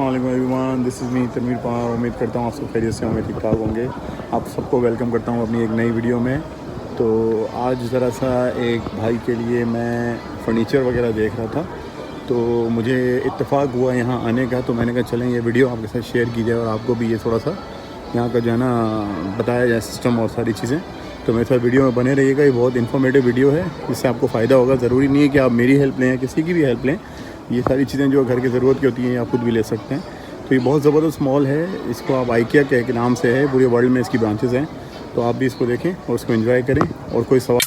अस्सलाम वालेकुम everyone, this is me Tanveer Pawar. उम्मीद करता हूँ आप सब खैरियत से होंगे, ठीक ठाक होंगे। आप सबको वेलकम करता हूँ अपनी एक नई वीडियो में। तो आज ज़रा सा एक भाई के लिए मैं फ़र्नीचर वगैरह देख रहा था, तो मुझे इत्तेफाक हुआ यहाँ आने का। तो मैंने कहा चलें ये वीडियो आपके साथ शेयर की जाए और आपको भी ये थोड़ा सा यहाँ का जो है ना बताया जाए सिस्टम और सारी चीज़ें। तो मेरे साथ वीडियो में बने रहिएगा, ये बहुत इन्फॉर्मेटिव वीडियो है, इससे आपको फ़ायदा होगा। ज़रूरी नहीं है कि आप मेरी हेल्प लें या किसी की भी हेल्प लें, ये सारी चीज़ें जो घर की ज़रूरत की होती हैं आप खुद भी ले सकते हैं। तो ये बहुत ज़बरदस्त मॉल है, इसको आप IKEA के नाम से है, पूरे वर्ल्ड में इसकी ब्रांचेज़ हैं। तो आप भी इसको देखें और इसको एंजॉय करें। और कोई सवाल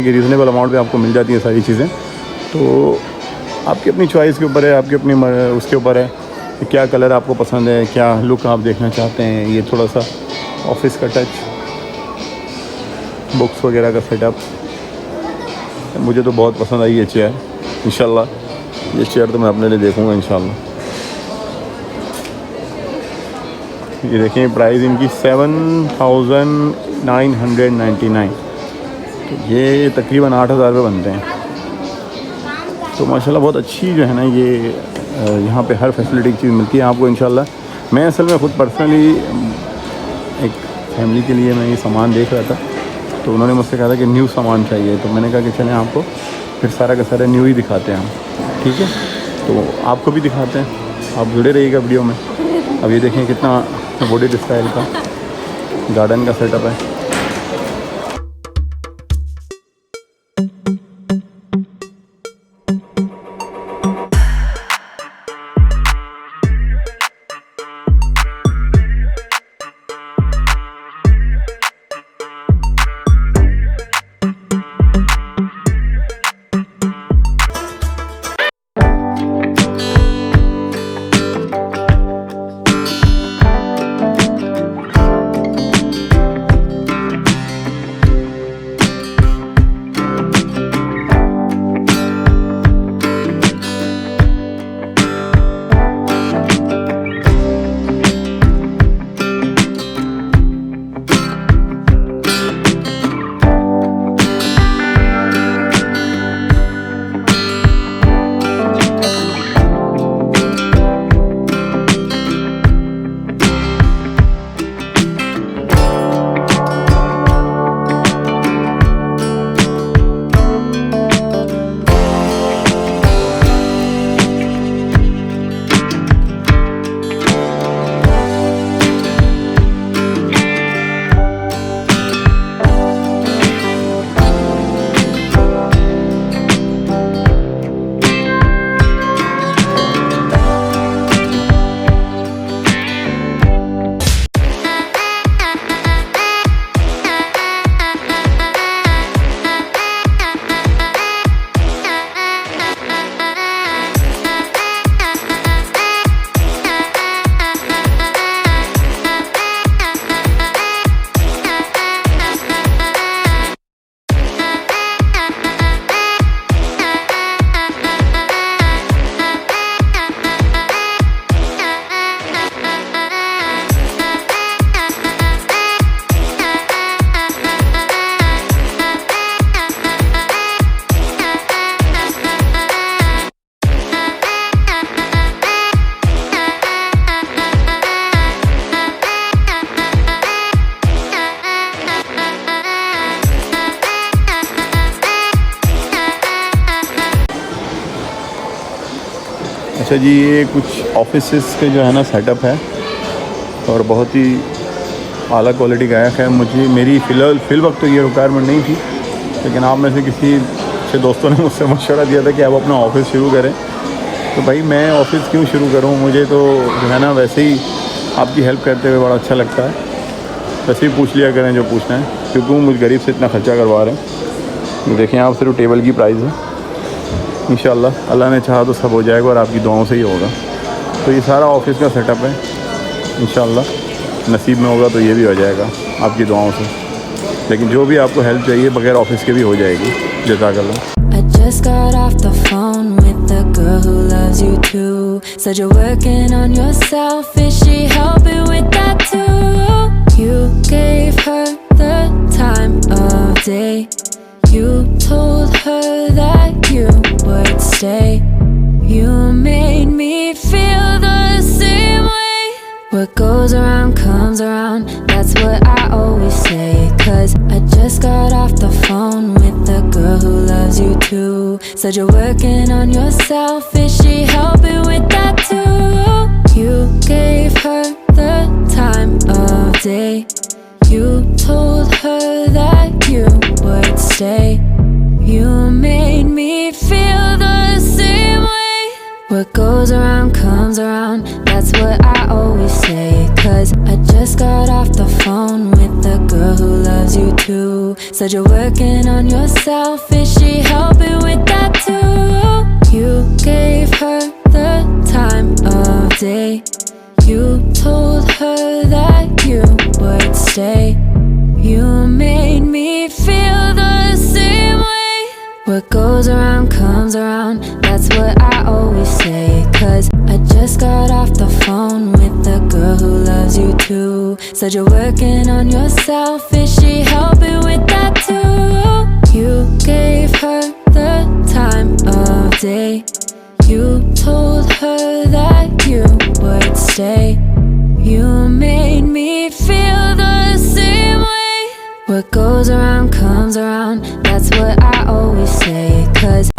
रीज़नेबल अमाउंट पे आपको मिल जाती है सारी चीज़ें। तो आपकी अपनी चॉइस के ऊपर है, आपकी अपनी उसके ऊपर है कि क्या कलर आपको पसंद है, क्या लुक आप देखना चाहते हैं। ये थोड़ा सा ऑफिस का टच, बुक्स वगैरह का सेटअप, मुझे तो बहुत पसंद आई ये चेयर। इंशाल्लाह ये चेयर तो मैं अपने लिए देखूँगा इंशाल्लाह। ये देखें प्राइस इनकी 7,999, तो ये तकरीबन 8,000 रुपये बनते हैं। तो माशाल्लाह बहुत अच्छी जो है ना ये यहाँ पे हर फैसिलिटी की चीज़ मिलती है आपको इंशाल्लाह। मैं असल में ख़ुद पर्सनली एक फैमिली के लिए मैं ये सामान देख रहा था, तो उन्होंने मुझसे कहा था कि न्यू सामान चाहिए। तो मैंने कहा कि चलें आपको फिर सारा का सारा न्यू ही दिखाते हैं हम, ठीक है। तो आपको भी दिखाते हैं, आप जुड़े रहिएगा वीडियो में। अब ये देखें कितना वुडेड स्टाइल का गार्डन का सेटअप है। अच्छा जी, ये कुछ ऑफिसेस के जो है ना सेटअप है और बहुत ही आला क्वालिटी का है। खैर मुझे मेरी फ़िल वक्त तो ये रिक्वायरमेंट नहीं थी, लेकिन आप में से किसी अच्छे दोस्तों ने मुझसे मशवरा दिया था कि आप अपना ऑफ़िस शुरू करें। तो भाई मैं ऑफ़िस क्यों शुरू करूं, मुझे तो जो है ना वैसे ही आपकी हेल्प करते हुए बड़ा अच्छा लगता है। वैसे ही पूछ लिया करें जो पूछना है, क्योंकि मुझ गरीब से इतना ख़र्चा करवा रहे हैं। ये देखें आप, सिर्फ टेबल की प्राइस है। इंशाल्लाह अल्लाह ने चाहा तो सब हो जाएगा और आपकी दुआओं से ही होगा। तो ये सारा ऑफ़िस का सेटअप है, इंशाल्लाह नसीब में होगा तो ये भी हो जाएगा आपकी दुआओं से। लेकिन जो भी आपको हेल्प चाहिए बगैर ऑफिस के भी हो जाएगी। जज़ाकल्लाह। I just got off the phone with the girl who loves you too. Said you're working on yourself, is she helping with that too? You gave her the time of day. You told her that you would stay. You made me feel the same way. What goes around comes around, that's what I always say. Cause I just got off the phone with the girl who loves you too. Said you're working on yourself, is she helping with that too? You gave her the time of day. You told her that you would stay. You made me feel the same way. What goes around comes around, that's what I always say. Cause I just got off the phone with the girl who loves you too. Said you're working on yourself, is she helping with that too? You gave her the time of day. You told her that you would stay. You made me feel the same way. What goes around comes around, that's what I always say. Cause I just got off the phone with the girl who loves you too. Said you're working on yourself, is she helping with that too? You gave her the time of day. You told her that you would stay. You made me feel the same way. What goes around comes around, that's what I always say. Cause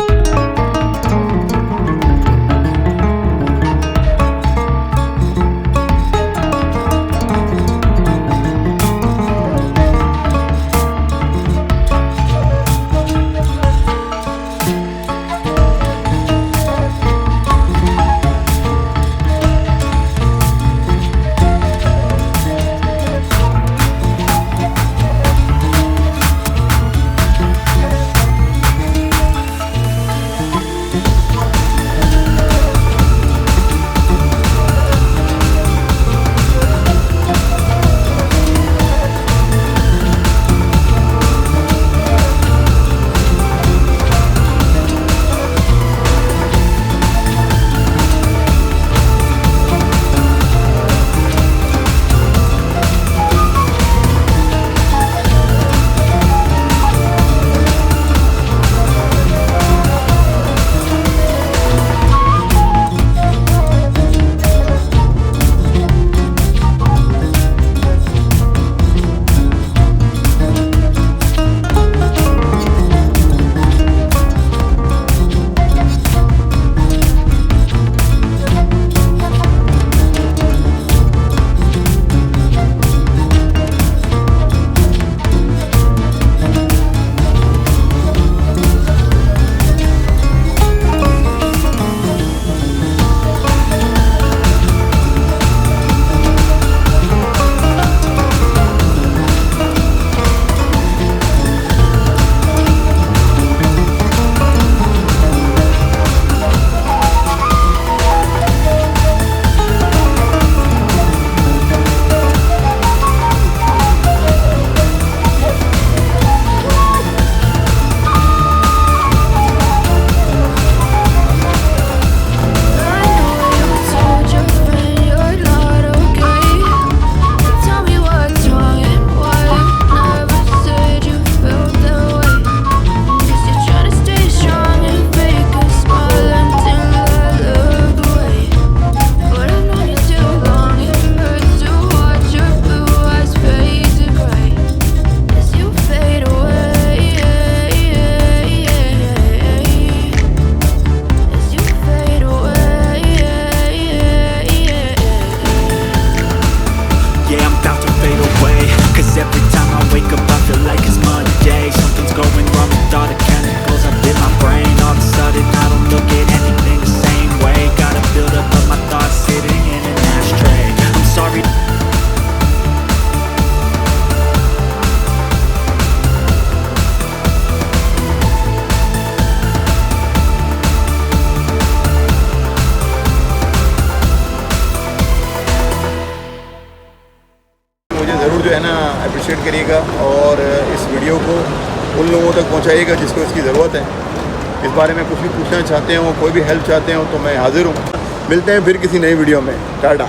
है ना appreciate करिएगा और इस video को उन लोगों तक पहुंचाइएगा जिसको इसकी ज़रूरत है। इस बारे में कुछ भी पूछना चाहते हो, कोई भी हेल्प चाहते हो तो मैं हाज़िर हूँ। मिलते हैं फिर किसी नई वीडियो में। टाटा।